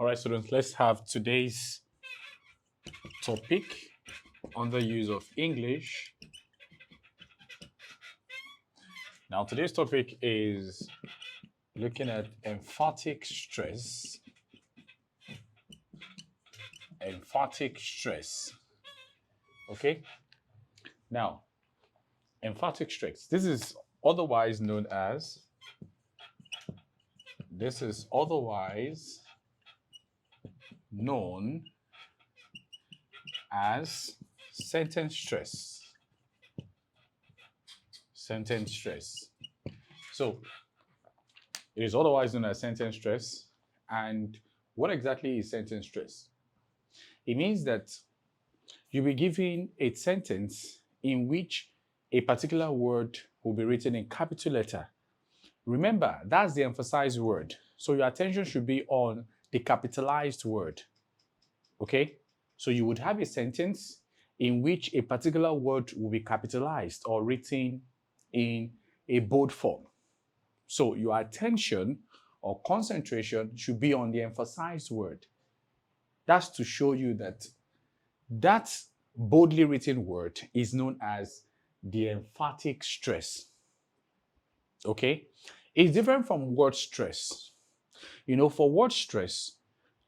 All right, students, let's have today's topic on the use of English. Now, today's topic is looking at emphatic stress. Emphatic stress. Okay? Now, emphatic stress. This is otherwise known as sentence stress. Sentence stress. So, it is otherwise known as sentence stress. And what exactly is sentence stress? It means that you'll be given a sentence in which a particular word will be written in capital letter. Remember, that's the emphasized word. So your attention should be on the capitalized word. Okay? So you would have a sentence in which a particular word will be capitalized or written in a bold form. So your attention or concentration should be on the emphasized word. That's to show you that that boldly written word is known as the emphatic stress. Okay? It's different from word stress. You know, for word stress,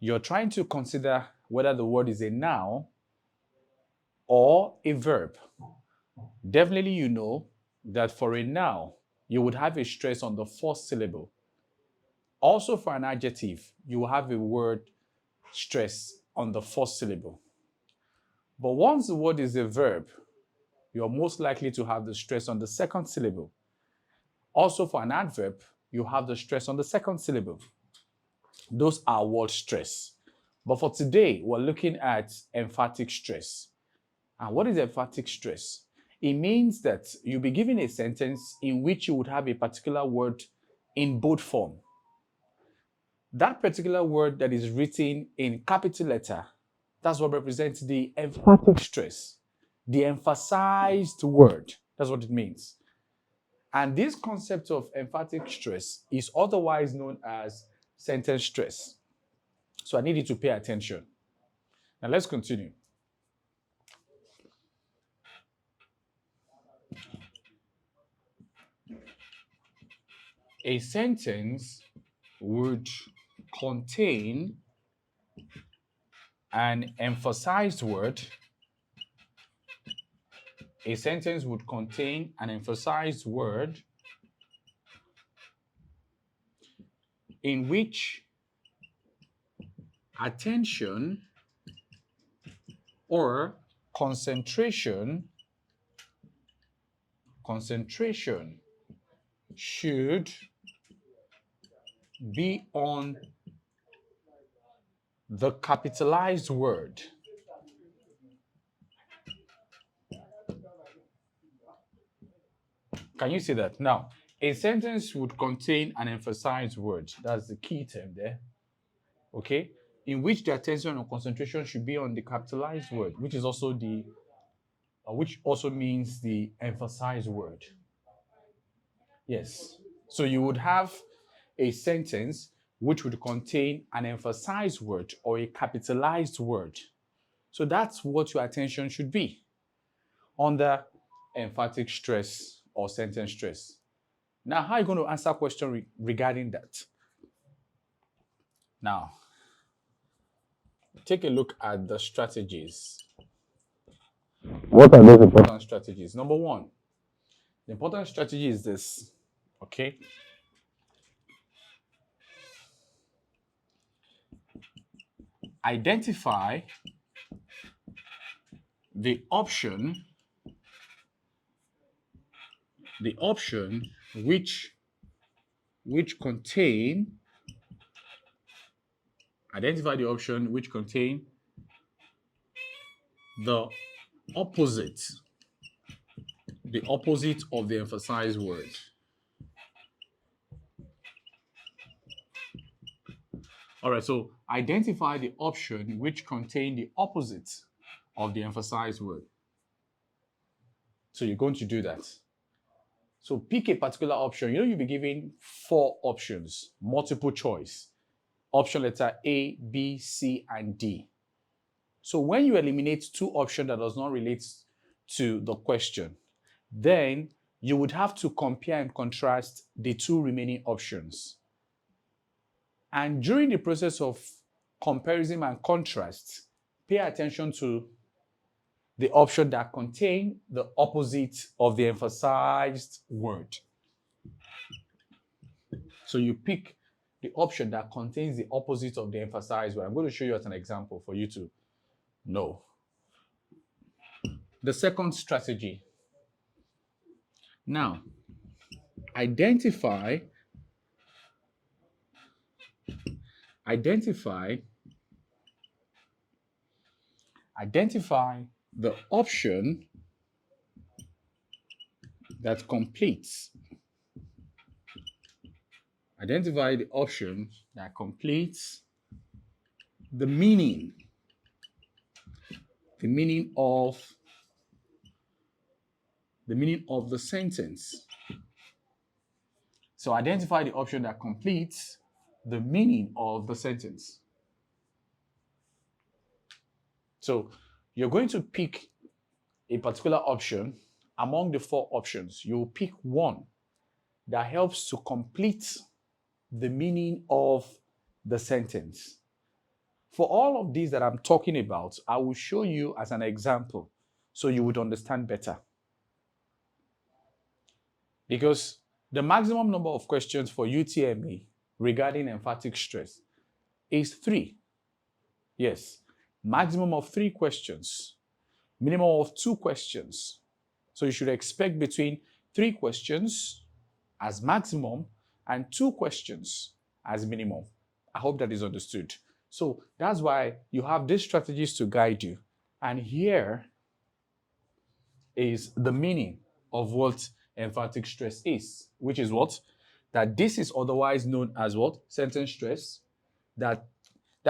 you're trying to consider whether the word is a noun or a verb. Definitely, you know that for a noun, you would have a stress on the first syllable. Also, for an adjective, you will have a word stress on the first syllable. But once the word is a verb, you're most likely to have the stress on the second syllable. Also, for an adverb, you have the stress on the second syllable. Those are word stress. But for today, we're looking at emphatic stress. And what is emphatic stress? It means that you'll be given a sentence in which you would have a particular word in bold form. That particular word that is written in capital letter, that's what represents the emphatic stress. The emphasized word, that's what it means. And this concept of emphatic stress is otherwise known as sentence stress. So I need you to pay attention. Now let's continue. A sentence would contain an emphasized word. A sentence would contain an emphasized word in which attention or concentration should be on the capitalized word. Can you see that? Now, a sentence would contain an emphasized word. That's the key term there. Okay? In which the attention or concentration should be on the capitalized word, which is also which also means the emphasized word. Yes. So you would have a sentence which would contain an emphasized word or a capitalized word. So that's what your attention should be under emphatic stress or sentence stress. Now, how are you going to answer question regarding that? Now, take a look at the strategies. What are those important strategies? Number one, the important strategy is this, okay? Identify the option which contain the opposite of the emphasized word. All right, so identify the option which contain the opposite of the emphasized word. So you're going to do that. So pick a particular option. You know, you'll be given 4 options, multiple choice. option letter A, B, C, and D. So when you eliminate two options that does not relate to the question, then you would have to compare and contrast the two remaining options. And during the process of comparison and contrast, pay attention to the option that contain the opposite of the emphasized word. So you pick the option that contains the opposite of the emphasized word. I'm going to show you as an example for you to know. The second strategy. Now, identify the option that completes. Identify the option that completes the meaning of the sentence. So identify the option that completes the meaning of the sentence. So you're going to pick a particular option among the four options. You'll pick one that helps to complete the meaning of the sentence. For all of these that I'm talking about, I will show you as an example so you would understand better. Because the maximum number of questions for UTME regarding emphatic stress is 3. Yes, maximum of 3 questions, minimum of 2 questions. So you should expect between 3 questions as maximum and 2 questions as minimum. I hope that is understood. So that's why you have these strategies to guide you. And here is the meaning of what emphatic stress is, which is what? That this is otherwise known as what? Sentence stress. That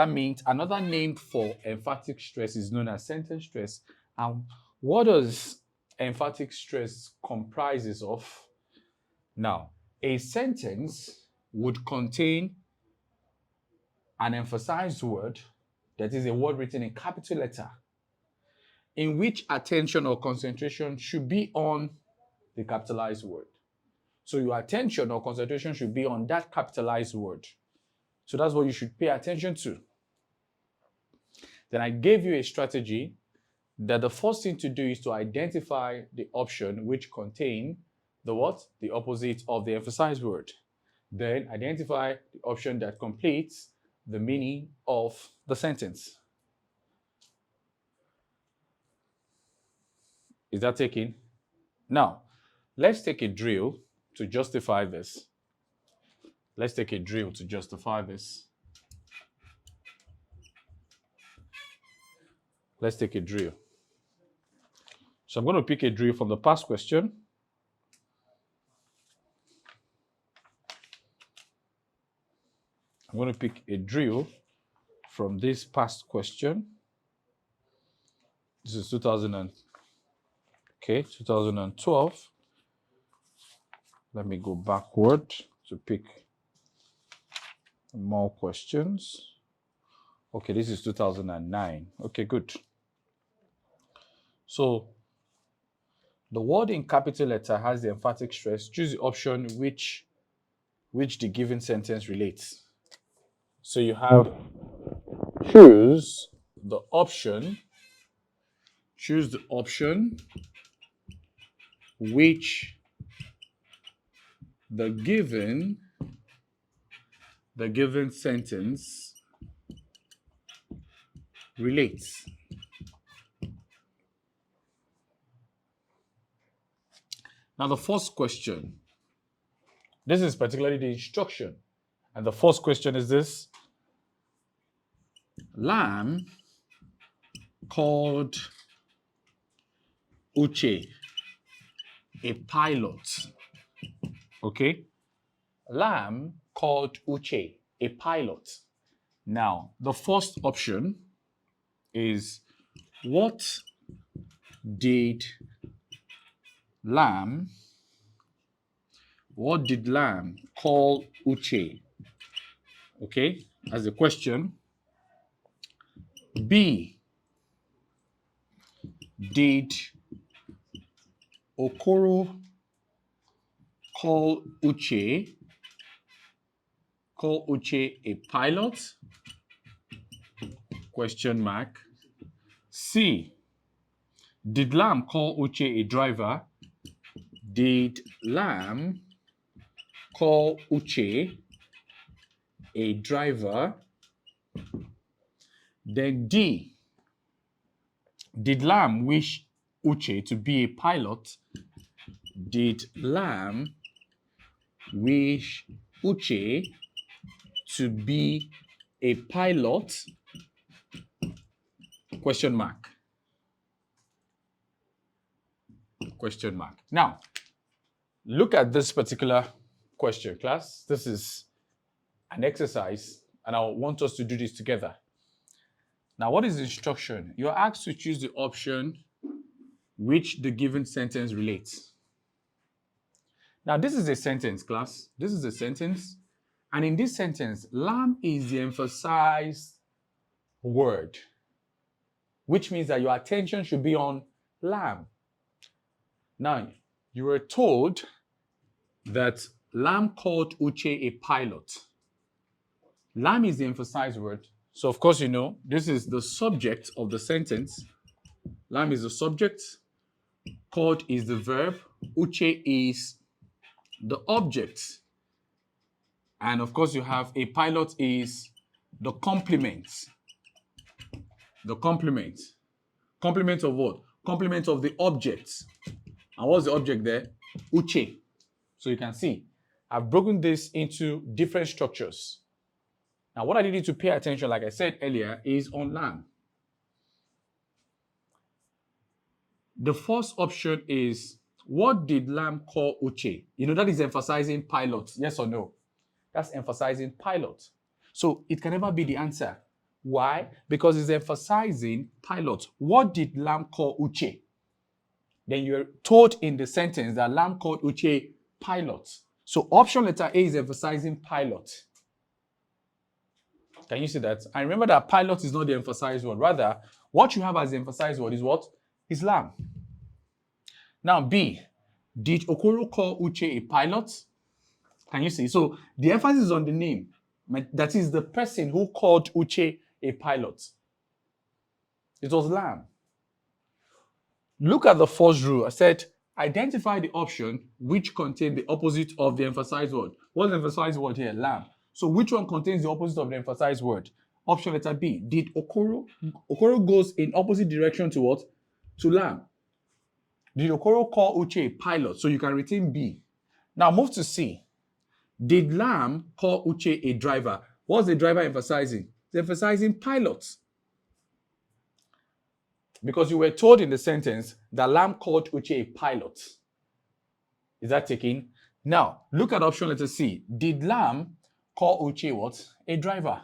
means another name for emphatic stress is known as sentence stress. And what does emphatic stress comprises of? Now, a sentence would contain an emphasized word, that is a word written in capital letter, in which attention or concentration should be on the capitalized word. So your attention or concentration should be on that capitalized word. So that's what you should pay attention to. Then I gave you a strategy that the first thing to do is to identify the option which contain the what? The opposite of the emphasized word. Then identify the option that completes the meaning of the sentence. Is that taken? Now, let's take a drill to justify this. Let's take a drill to justify this. Let's take a drill. So I'm going to pick a drill from the past question. I'm going to pick a drill from this past question. This is 2012. Let me go backward to pick more questions. Okay, this is 2009. Okay, good. So the word in capital letter has the emphatic stress. Choose the option which the given sentence relates. So you have choose the option which the given sentence relates. Now the first question. This is particularly the instruction. And the first question is this. Lamb called Uche a pilot. Okay? Lamb called Uche a pilot. Now, the first option is what did Lamb call Uche? Okay? as a question. B. Did Okoro call Uche a pilot? Question mark. C. Did Lam call Uche a driver? Did Lam call Uche a driver? Then D. Did Lam wish Uche to be a pilot? Did Lam wish Uche to be a pilot? Question mark. Question mark. Now, look at this particular question, class. This is an exercise, and I want us to do this together. Now, what is the instruction? You're asked to choose the option which the given sentence relates. Now, this is a sentence, class. This is a sentence. And in this sentence, Lam is the emphasized word, which means that your attention should be on Lam. Now, you were told that Lam called Uche a pilot. Lam is the emphasized word. So, of course, you know, this is the subject of the sentence. Lam is the subject. Called is the verb. Uche is the object. And, of course, you have a pilot is the complement. The complement. Complement of what? Complement of the object. And what's the object there? Uche. So you can see, I've broken this into different structures. Now, what I need you to pay attention, like I said earlier, is on Lam. The first option is, what did Lam call Uche? You know, that is emphasizing pilot. Yes or no? That's emphasizing pilot. So it can never be the answer. Why? Because it's emphasizing pilot. What did Lam call Uche? Then you're told in the sentence that Lam called Uche pilot. So option letter A is emphasizing pilot. Can you see that? And remember that pilot is not the emphasized word. Rather, what you have as the emphasized word is what? Is Lam. Now B, did Okoro call Uche a pilot? Can you see? So the emphasis is on the name. That is the person who called Uche a pilot. It was Lam. Look at the first rule. I said, identify the option which contains the opposite of the emphasized word. What's the emphasized word here? Lam. So which one contains the opposite of the emphasized word? Option letter B. Did Okoro? Okoro goes in opposite direction to what? To Lam. Did Okoro call Uche a pilot? So you can retain B. Now move to C. Did Lam call Uche a driver? What's the driver emphasizing? It's emphasizing pilot. Because you were told in the sentence that Lam called Uche a pilot. Is that taken? Now, look at option letter C. Did Lam call Uche what? A driver,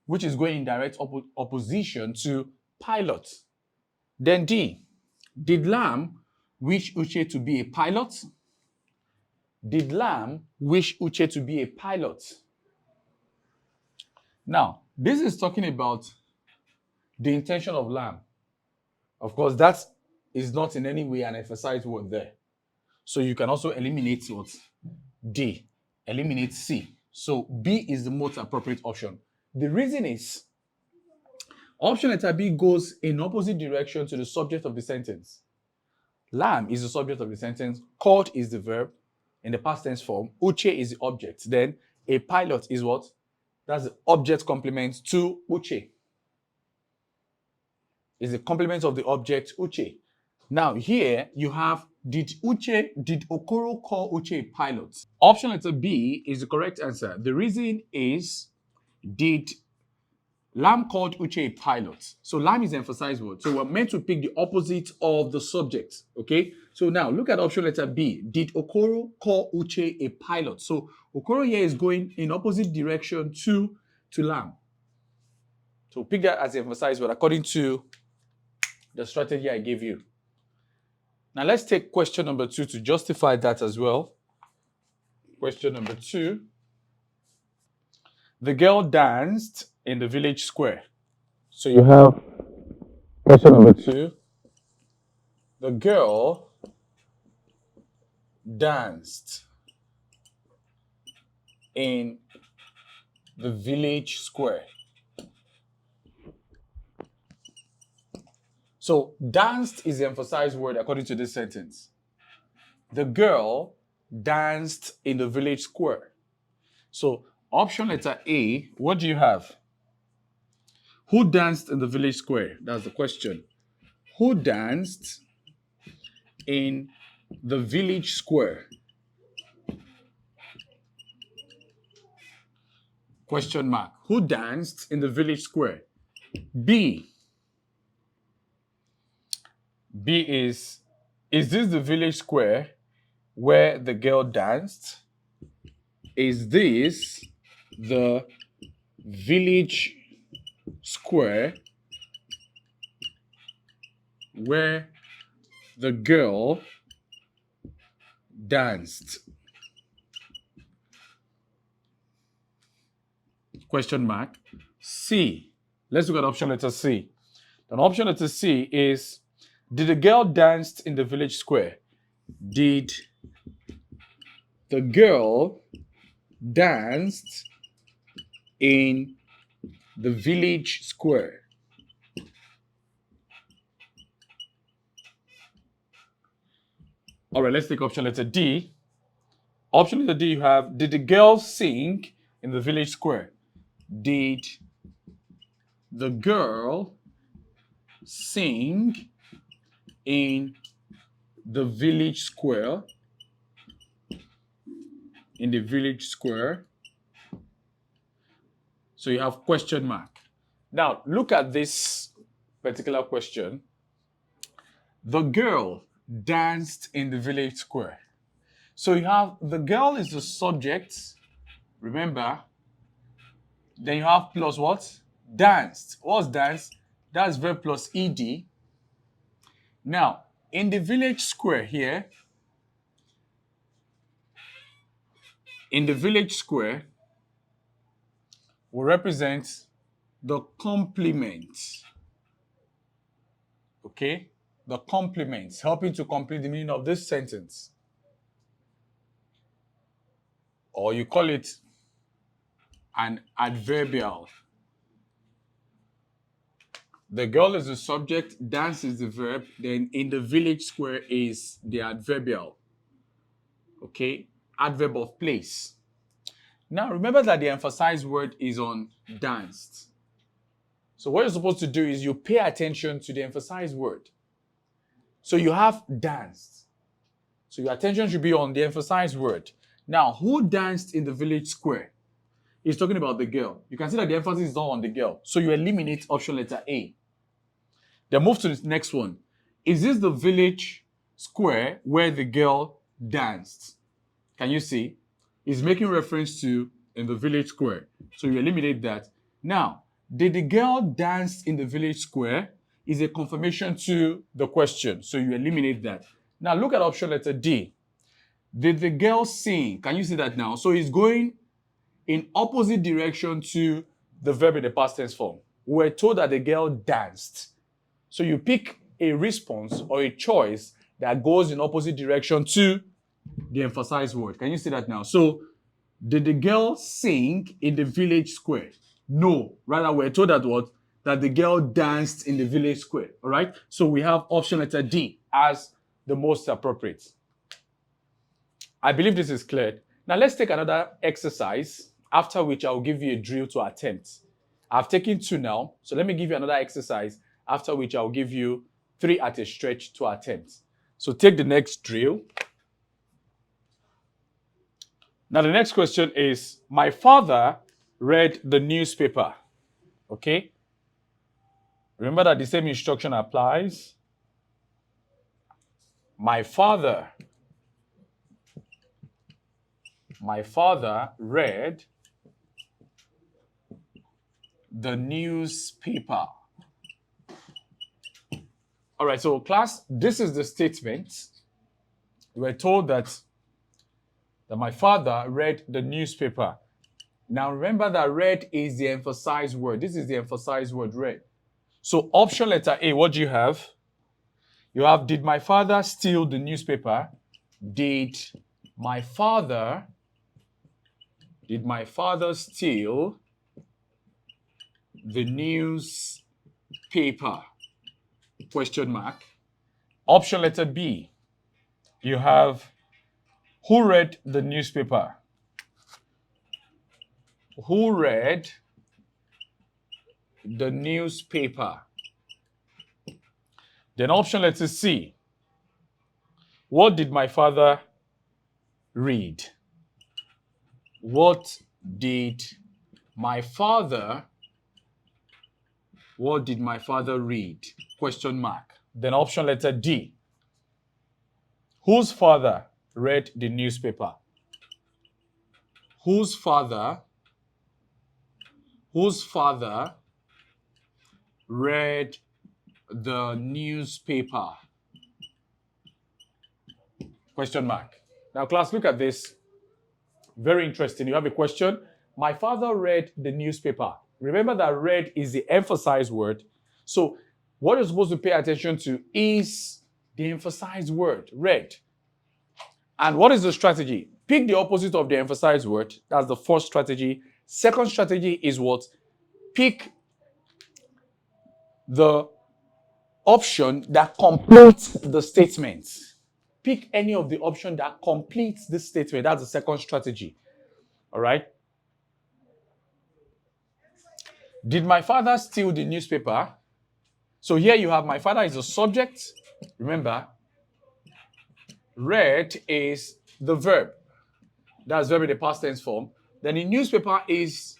which is going in direct opposition to pilot. Then D. Did Lam wish Uche to be a pilot? Did Lam wish Uche to be a pilot? Now, this is talking about the intention of Lam. Of course, that is not in any way an emphasized word there. So you can also eliminate what? D. Eliminate C. So B is the most appropriate option. The reason is, option letter B goes in opposite direction to the subject of the sentence. Lam is the subject of the sentence. Called is the verb in the past tense form. Uche is the object. Then a pilot is what? That's the object complement to Uche. Is the complement of the object Uche. Now here you have, did Okoro call Uche a pilot? Option letter B is the correct answer. The reason is, did Lam called Uche a pilot? So Lam is the emphasized word. So we're meant to pick the opposite of the subject. Okay. So now look at option letter B. Did Okoro call Uche a pilot? So Okoro here is going in opposite direction to Lam. So pick that as the emphasized word according to the strategy I gave you. Now let's take question number 2 to justify that as well. Question number 2. the girl danced in the village square. So you have question number 2. The girl danced in the village square. So danced is the emphasized word according to this sentence. The girl danced in the village square. So option letter A, what do you have? Who danced in the village square? That's the question. Who danced in the village square? Question mark. Who danced in the village square? B. B is this the village square where the girl danced? Is this the village square where the girl danced? Question mark. C. Let's look at option letter C. Then option letter C is, did the girl dance in the village square? Did the girl danced in the village square? All right, let's take option letter D. Option letter D, you have, did the girl sing in the village square? Did the girl sing in the village square? In the village square. So you have question mark. Now look at this particular question. The girl danced in the village square. So you have the girl is the subject, remember. Then you have plus what? Danced. What's danced? That's verb plus ed. Now, in the village square here, in the village square, will represent the complement. Okay? The complements, helping to complete the meaning of this sentence. Or you call it an adverbial. The girl is the subject, dance is the verb, then in the village square is the adverbial. Okay? Adverb of place. Now remember that the emphasized word is on danced. So what you're supposed to do is you pay attention to the emphasized word. So you have danced. So your attention should be on the emphasized word. Now, who danced in the village square? He's talking about the girl. You can see that the emphasis is not on the girl. So you eliminate option letter A. Then move to the next one. Is this the village square where the girl danced? Can you see? He's making reference to in the village square. So you eliminate that. Now, did the girl dance in the village square? Is a confirmation to the question. So you eliminate that. Now look at option letter D. Did the girl sing? Can you see that now? So he's going in opposite direction to the verb in the past tense form. We're told that the girl danced. So you pick a response or a choice that goes in opposite direction to the emphasized word. Can you see that now? So, did the girl sing in the village square? No. Rather, we're told that what? That the girl danced in the village square. All right? So we have option letter D as the most appropriate. I believe this is clear. Now let's take another exercise, after which I'll give you a drill to attempt. I've taken 2 now, so let me give you another exercise, after which I'll give you 3 at a stretch to attempt. So take the next drill. Now the next question is, my father read the newspaper. Okay? Remember that the same instruction applies. My father read the newspaper. All right, so class, this is the statement. We're told that my father read the newspaper. Now remember that read is the emphasized word. This is the emphasized word, read. So option letter A, what do you have? You have, did my father steal the newspaper? Did my father steal the newspaper? Question mark. Option letter B, you have, who read the newspaper? Who read the newspaper? Then option letter C, what did my father read? What did my father read? Question mark. Then option letter D, whose father read the newspaper? Whose father read the newspaper? Question mark. Now, class, look at this. Very interesting. You have a question. My father read the newspaper. Remember that read is the emphasized word. So what you're supposed to pay attention to is the emphasized word, read. And what is the strategy? Pick the opposite of the emphasized word. That's the first strategy. Second strategy is what? Pick the option that completes the statement. Pick any of the option that completes this statement. That's the second strategy. All right? Did my father steal the newspaper? So here you have my father is the subject. Remember, read is the verb. That's verb in the past tense form. Then the newspaper is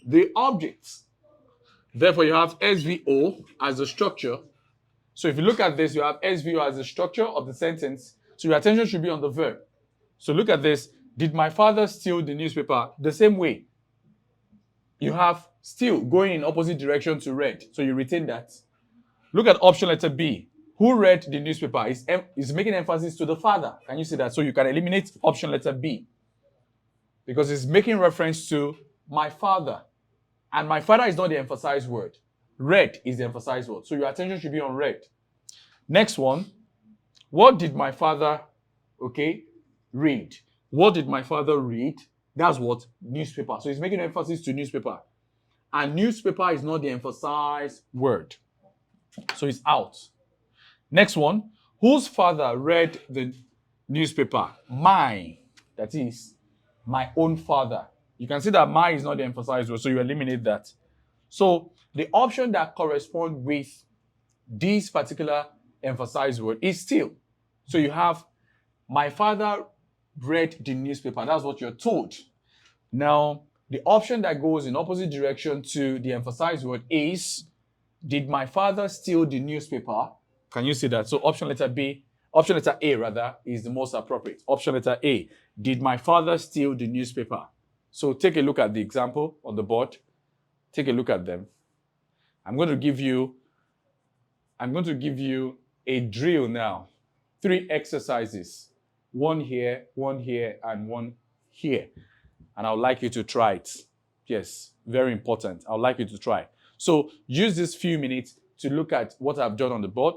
the object. Therefore, you have SVO as the structure. So if you look at this, you have SVO as the structure of the sentence. So your attention should be on the verb. So look at this. Did my father steal the newspaper? The same way. You have steal going in opposite direction to read. So you retain that. Look at option letter B. Who read the newspaper? Is making emphasis to the father. Can you see that? So you can eliminate option letter B. Because it's making reference to my father. And my father is not the emphasized word. Read is the emphasized word. So your attention should be on read. Next one. What did my father, read? What did my father read? That's what? Newspaper. So he's making emphasis to newspaper. And newspaper is not the emphasized word. So it's out. Next one. Whose father read the newspaper? My. That is, my own father. You can see that my is not the emphasized word, so you eliminate that. So the option that corresponds with this particular emphasized word is still. So you have, my father read the newspaper. That's what you're told. Now, the option that goes in opposite direction to the emphasized word is, did my father steal the newspaper? Can you see that? So option letter A rather, is the most appropriate. Option letter A, did my father steal the newspaper? So take a look at the example on the board. Take a look at them. I'm going to give you a drill now. 3 exercises. One here, and one here. And I would like you to try it. Yes, very important. I would like you to try. So use this few minutes to look at what I've done on the board.